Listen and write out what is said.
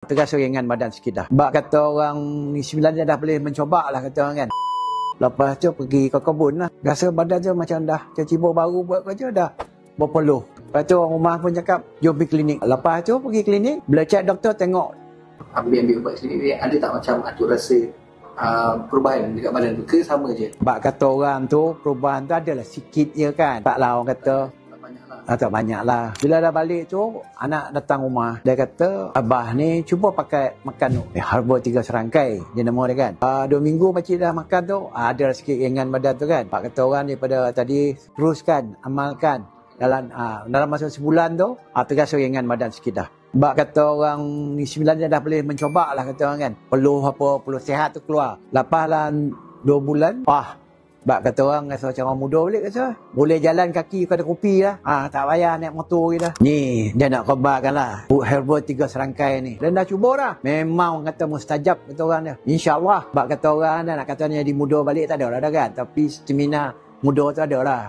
Terasa ringan badan sikit dah. Bak kata orang ni sebenarnya dah boleh mencoba lah kata orang kan. Lepas tu pergi ke kebun lah. Rasa badan tu macam dah tiba-tiba baru buat kerja dah berpeluh. Lepas tu orang rumah pun cakap jom pergi klinik. Lepas tu pergi klinik, bila cek doktor tengok. Ambil ubat klinik ada tak macam atuk rasa perubahan dekat badan tu ke sama je? Bak kata orang tu perubahan tu adalah sikit je kan. Taklah orang kata tak banyak lah. Bila dah balik tu, anak datang rumah. Dia kata, abah ni cuba pakai makan herba 3 serangkai. Dia nama dia kan. 2 minggu pakcik dah makan tu, ada sikit ringan badan tu kan. Pak kata orang daripada tadi, teruskan, amalkan. Dalam masa sebulan tu, terasa ringan badan sikit dah. Bak kata orang ni sebenarnya dah boleh mencoba lah kata orang kan. Peluh sihat tu keluar. Lepas lah 2 bulan, bak kata orang rasa macam orang muda balik kata. Boleh jalan kaki kedai kopi lah. Tak payah naik motor je dah. Ni dia nak khabarkan lah. Herba 3 serangkai ni. Dan dah cuba dah. Memang kata mustajab kata orang dia. InsyaAllah. Bak kata orang nak katanya di muda balik tak ada lah dah kan. Tapi stamina muda tu ada lah.